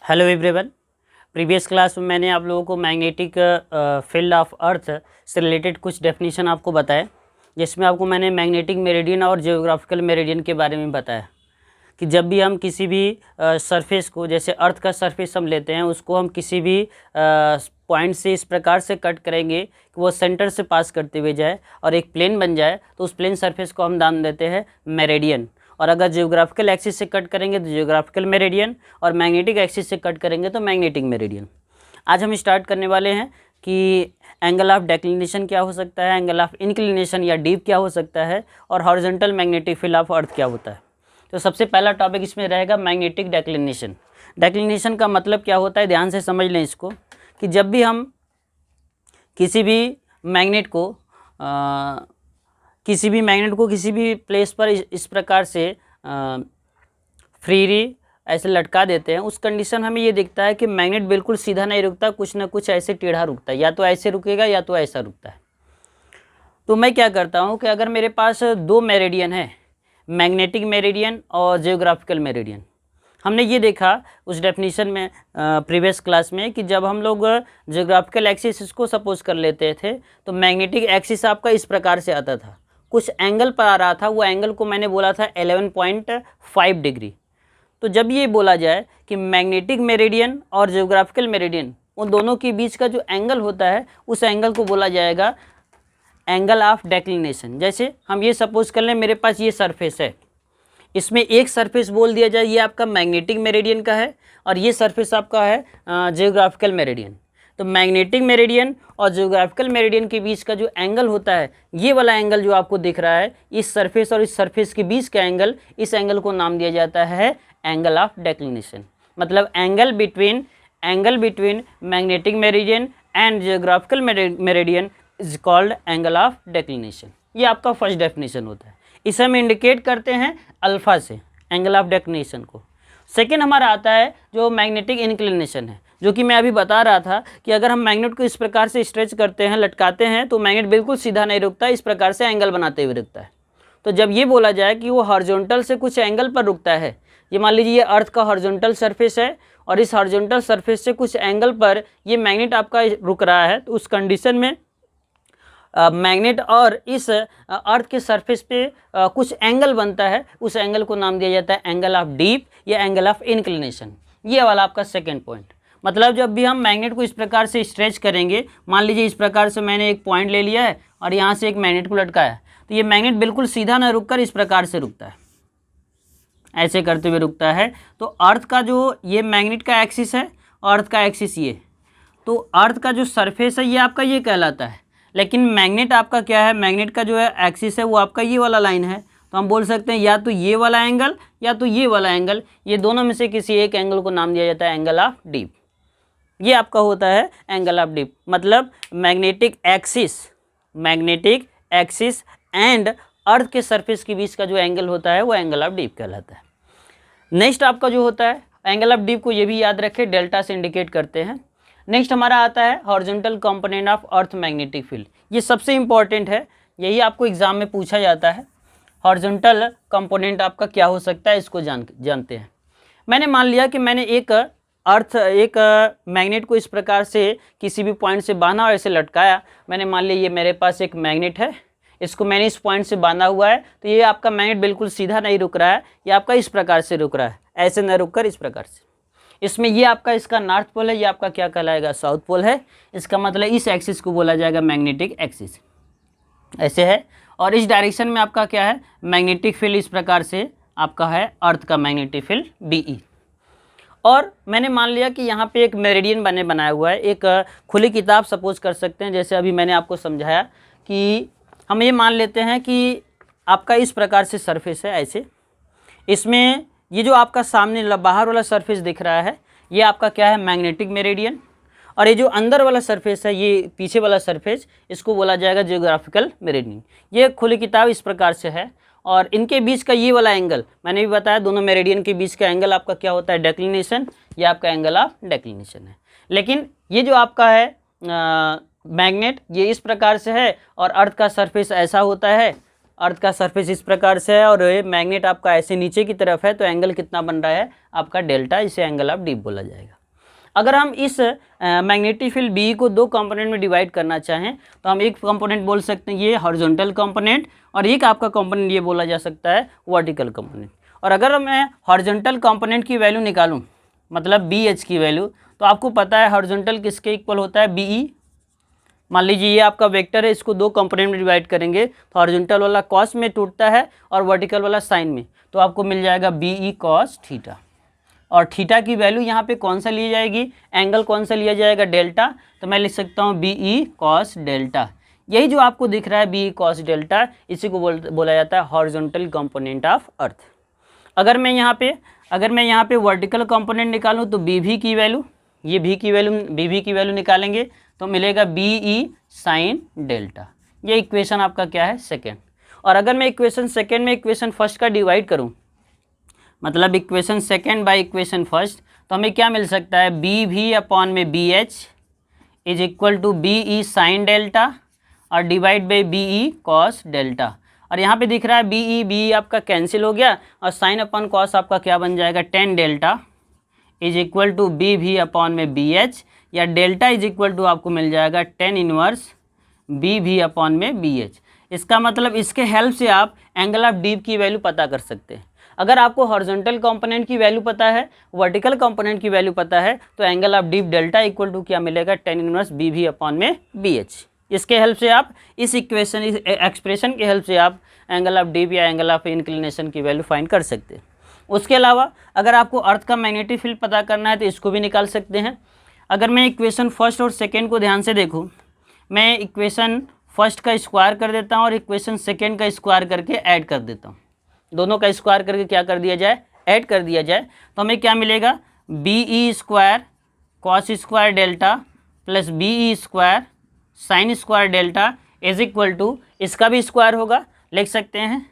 Hello everyone. Previous class में मैंने आप लोगों को मैग्नेटिक फील्ड ऑफ अर्थ से रिलेटेड कुछ डेफिनेशन आपको बताया, जिसमें आपको मैंने मैग्नेटिक मेरिडियन और जियोग्राफिकल मेरिडियन के बारे में बताया कि जब भी हम किसी भी सरफेस को, जैसे अर्थ का सरफेस हम लेते हैं, उसको हम किसी भी पॉइंट से इस प्रकार से कट करेंगे कि वो सेंटर से पास करते हुए जाए और एक प्लेन बन जाए, तो उस प्लेन सरफेस को हम नाम देते हैं मेरिडियन। और अगर जियोग्राफिकल एक्सिस से कट करेंगे तो जियोग्राफिकल मेरिडियन, और मैग्नेटिक एक्सिस से कट करेंगे तो मैग्नेटिक मेरिडियन। आज हम स्टार्ट करने वाले हैं कि एंगल ऑफ डेक्लिनेशन क्या हो सकता है, एंगल ऑफ इंक्लिनेशन या डीप क्या हो सकता है, और horizontal magnetic field of earth क्या होता है। तो सबसे पहला टॉपिक इसमें रहेगा मैग्नेटिक डेक्लिनेशन। डेक्लिनेशन का मतलब क्या होता है, ध्यान से समझ लें इसको, कि जब भी हम किसी भी मैग्नेट को किसी भी प्लेस पर इस प्रकार से फ्रीली ऐसे लटका देते हैं, उस कंडीशन हमें ये दिखता है कि मैग्नेट बिल्कुल सीधा नहीं रुकता, कुछ ना कुछ ऐसे टेढ़ा रुकता है, या तो ऐसे रुकेगा या तो ऐसा रुकता है। तो मैं क्या करता हूँ कि अगर मेरे पास दो मेरिडियन है, मैग्नेटिक मेरिडियन और जियोग्राफिकल मेरिडियन, हमने ये देखा उस डेफिनेशन में प्रीवियस क्लास में कि जब हम लोग जियोग्राफिकल एक्सिस इसको सपोज कर लेते थे तो मैग्नेटिक एक्सिस आपका इस प्रकार से आता था, कुछ एंगल पर आ रहा था, वो एंगल को मैंने बोला था 11.5 डिग्री। तो जब ये बोला जाए कि मैग्नेटिक मेरिडियन और जियोग्राफिकल मेरिडियन, उन दोनों के बीच का जो एंगल होता है, उस एंगल को बोला जाएगा एंगल ऑफ डेक्लिनेशन। जैसे हम ये सपोज कर लें, मेरे पास ये सरफेस है, इसमें एक सरफेस बोल दिया जाए ये आपका मैग्नेटिक मेरिडियन का है और ये सरफेस आपका है जियोग्राफिकल मेरिडियन। तो मैग्नेटिक मेरिडियन और जियोग्राफिकल मेरिडियन के बीच का जो एंगल होता है, ये वाला एंगल जो आपको दिख रहा है, इस सरफेस और इस सरफेस के बीच का एंगल, इस एंगल को नाम दिया जाता है एंगल ऑफ डेक्लिनेशन। मतलब angle between magnetic meridian and geographical meridian is called angle of declination. ये आपका फर्स्ट डेफिनेशन होता है, इसे हम इंडिकेट करते हैं अल्फा से, एंगल ऑफ डेक्लिनेशन को। सेकेंड हमारा आता है जो मैग्नेटिक इंक्लिनेशन है, जो कि मैं अभी बता रहा था कि अगर हम मैग्नेट को इस प्रकार से स्ट्रेच करते हैं, लटकाते हैं, तो मैग्नेट बिल्कुल सीधा नहीं रुकता, इस प्रकार से एंगल बनाते हुए रुकता है। तो जब ये बोला जाए कि वो हॉरिजॉन्टल से कुछ एंगल पर रुकता है, ये मान लीजिए ये अर्थ का हॉरिजॉन्टल सरफेस है और इस हॉरिजॉन्टल सरफेस से कुछ एंगल पर ये मैग्नेट आपका रुक रहा है, तो उस कंडीशन में मैग्नेट और इस अर्थ के सरफेस पे कुछ एंगल बनता है, उस एंगल को नाम दिया जाता है एंगल ऑफ डीप या एंगल ऑफ इंक्लिनेशन। ये वाला आपका सेकंड पॉइंट। मतलब जब भी हम मैग्नेट को इस प्रकार से स्ट्रेच करेंगे, मान लीजिए इस प्रकार से मैंने एक पॉइंट ले लिया है और यहाँ से एक मैग्नेट को लटकाया, तो ये मैग्नेट बिल्कुल सीधा न रुककर इस प्रकार से रुकता है, ऐसे करते हुए रुकता है। तो अर्थ का जो ये मैग्नेट का एक्सिस है, अर्थ का एक्सिस ये, तो अर्थ का जो सरफेस है ये आपका ये कहलाता है। लेकिन मैग्नेट आपका क्या है, मैग्नेट का जो है एक्सिस है वो आपका ये वाला लाइन है। तो हम बोल सकते हैं या तो ये वाला एंगल या तो ये वाला एंगल, ये दोनों में से किसी एक एंगल को नाम दिया जाता है एंगल ऑफ डीप। ये आपका होता है एंगल ऑफ डीप। मतलब मैग्नेटिक एक्सिस एंड अर्थ के सरफेस के बीच का जो एंगल होता है वो एंगल ऑफ डीप कहलाता है। नेक्स्ट आपका जो होता है एंगल ऑफ डीप को ये भी याद रखें, डेल्टा से इंडिकेट करते हैं। नेक्स्ट हमारा आता है horizontal component of earth magnetic field. ये सबसे इंपॉर्टेंट है, यही आपको एग्जाम में पूछा जाता है। हॉरिजॉन्टल कंपोनेंट आपका क्या हो सकता है, इसको जानते हैं। मैंने मान लिया कि मैंने एक मैग्नेट को इस प्रकार से किसी भी पॉइंट से बांधा और ऐसे लटकाया। मैंने मान लिया ये मेरे पास एक मैग्नेट है, इसको मैंने इस पॉइंट से बांधा हुआ है, तो ये आपका मैग्नेट बिल्कुल सीधा नहीं रुक रहा है, ये आपका इस प्रकार से रुक रहा है, ऐसे न रुककर इस प्रकार से। इसमें ये आपका इसका नॉर्थ पोल है, ये आपका क्या कहलाएगा, साउथ पोल है। इसका मतलब इस एक्सिस को बोला जाएगा मैग्नेटिक एक्सिस, ऐसे है। और इस डायरेक्शन में आपका क्या है, मैग्नेटिक फील्ड इस प्रकार से आपका है, अर्थ का मैग्नेटिक फील्ड BE। और मैंने मान लिया कि यहाँ पे एक मेरिडियन बनाया हुआ है, एक खुली किताब सपोज कर सकते हैं। जैसे अभी मैंने आपको समझाया कि हम ये मान लेते हैं कि आपका इस प्रकार से सरफेस है, ऐसे। इसमें ये जो आपका सामने बाहर वाला सरफेस दिख रहा है, ये आपका क्या है, मैग्नेटिक मेरिडियन। और ये जो अंदर वाला सरफेस है, ये पीछे वाला सरफेस, इसको बोला जाएगा जियोग्राफिकल मेरिडियन। ये खुली किताब इस प्रकार से है। और इनके बीच का ये वाला एंगल मैंने भी बताया, दोनों मेरिडियन के बीच का एंगल आपका क्या होता है, डेक्लिनेशन। ये आपका एंगल ऑफ डेक्लिनेशन है। लेकिन ये जो आपका है मैग्नेट, ये इस प्रकार से है और अर्थ का सरफेस ऐसा होता है, अर्थ का सरफेस इस प्रकार से है और ये मैग्नेट आपका ऐसे नीचे की तरफ है, तो एंगल कितना बन रहा है आपका डेल्टा, इसे एंगल ऑफ डीप बोला जाएगा। अगर हम इस मैग्नेटिक फील्ड बी को दो कंपोनेंट में डिवाइड करना चाहें तो हम एक कंपोनेंट बोल सकते हैं ये हॉरिजॉन्टल कंपोनेंट, और एक आपका कंपोनेंट ये बोला जा सकता है वर्टिकल कंपोनेंट। और अगर मैं हॉरिजॉन्टल कंपोनेंट की वैल्यू निकालूं, मतलब बी एच की वैल्यू, तो आपको पता है हॉरिजॉन्टल किसके इक्वल होता है, बी ई। मान लीजिए ये आपका वेक्टर है, इसको दो कंपोनेंट में डिवाइड करेंगे तो हॉरिजॉन्टल वाला कॉस में टूटता है और वर्टिकल वाला साइन में, तो आपको मिल जाएगा बी ई कॉस थीटा। और थीटा की वैल्यू यहाँ पे कौन सा ली जाएगी, एंगल कौन सा लिया जाएगा, डेल्टा, तो मैं लिख सकता हूँ बी ई कॉस डेल्टा। यही जो आपको दिख रहा है बी ई कॉस डेल्टा, इसी को बोला जाता है हॉरिजॉन्टल कंपोनेंट ऑफ अर्थ। अगर मैं यहाँ पे वर्टिकल कंपोनेंट निकालूँ तो बी भी की वैल्यू, ये भी की वैल्यू निकालेंगे तो मिलेगा बी ई साइन डेल्टा। ये इक्वेशन आपका क्या है, सेकेंड। और अगर मैं इक्वेशन सेकेंड में इक्वेशन फर्स्ट का डिवाइड करूँ, मतलब equation second by equation first, तो हमें क्या मिल सकता है, बी भी अपॉन में B H is equal to B E sine delta और divide by B E cos delta. और यहाँ पे दिख रहा है बी ई आपका कैंसिल हो गया और साइन अपॉन कॉस आपका क्या बन जाएगा, tan delta is equal to B भी अपॉन में बी एच, या डेल्टा इज इक्वल टू आपको मिल जाएगा टेन इनवर्स बी भी अपॉन में बी एच। इसका मतलब इसके हेल्प से आप एंगल ऑफ डीप की वैल्यू पता कर सकते हैं। अगर आपको हॉरिजॉन्टल कंपोनेंट की वैल्यू पता है, वर्टिकल कंपोनेंट की वैल्यू पता है, तो angle of dip delta equal to क्या मिलेगा, टेन इनवर्स बी भी अपॉन में बी एच। इसके हेल्प से आप इस एक्सप्रेशन के हेल्प से आप एंगल ऑफ डीप या एंगल ऑफ इंक्लिनेशन की वैल्यू फाइंड कर सकते हैं। उसके अलावा अगर आपको अर्थ का मैग्नेटिक फील्ड पता करना है तो इसको भी निकाल सकते हैं। अगर मैं इक्वेशन फर्स्ट और सेकेंड को ध्यान से देखूँ, मैं इक्वेशन फर्स्ट का स्क्वायर कर देता हूँ और इक्वेशन सेकेंड का स्क्वायर करके ऐड कर देता हूँ। दोनों का स्क्वायर करके क्या कर दिया जाए, ऐड कर दिया जाए, तो हमें क्या मिलेगा, B E square cos square delta plus B E square sine square delta is equal to, इसका भी स्क्वायर होगा, लिख सकते हैं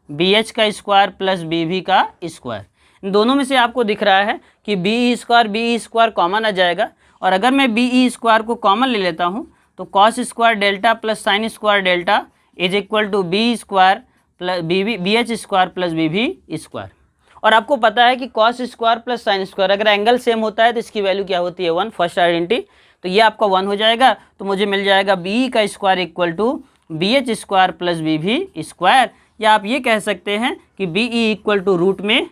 बी एच का स्क्वायर प्लस बी भी का स्क्वायर। इन दोनों में से आपको दिख रहा है कि बी ई स्क्वायर कॉमन आ जाएगा, और अगर मैं बी ई स्क्वायर को कॉमन ले लेता हूँ तो cos square delta plus sine square delta is equal to B square plus B H square plus B V square. और आपको पता है कि cos square plus sine square अगर एंगल सेम होता है तो इसकी वैल्यू क्या होती है, वन, फर्स्ट आइडेंटिटी, तो ये आपका वन हो जाएगा। तो मुझे मिल जाएगा बी का square equal to B H square plus B V square, या आप ये कह सकते हैं कि B E equal to root में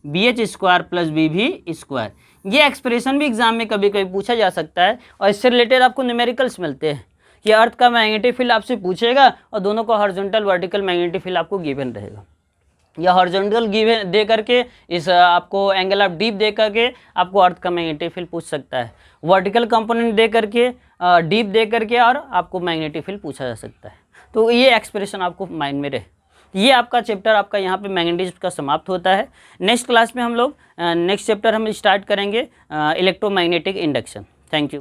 B H square plus B V square. ये एक्सप्रेशन भी एग्जाम में कभी कभी पूछा जा सकता है और इससे रिलेटेड आपको न्यूमेरिकल्स मिलते हैं। ये अर्थ का मैग्नेटिक फील्ड आपसे पूछेगा और दोनों का हॉरिजॉन्टल वर्टिकल मैग्नेटिक फील्ड आपको गिवन रहेगा, या हॉरिजॉन्टल गिवन दे करके इस आपको एंगल ऑफ डीप दे करके आपको अर्थ का मैग्नेटिक फील्ड पूछ सकता है, वर्टिकल कंपोनेंट दे करके डीप दे करके और आपको मैग्नेटिक फील्ड पूछा जा सकता है। तो ये एक्सप्रेशन आपको माइंड में रहे। ये आपका चैप्टर आपका यहाँ पे मैग्नेटिज्म का समाप्त होता है। नेक्स्ट क्लास में हम लोग नेक्स्ट चैप्टर हम स्टार्ट करेंगे इलेक्ट्रोमैग्नेटिक इंडक्शन। Thank you.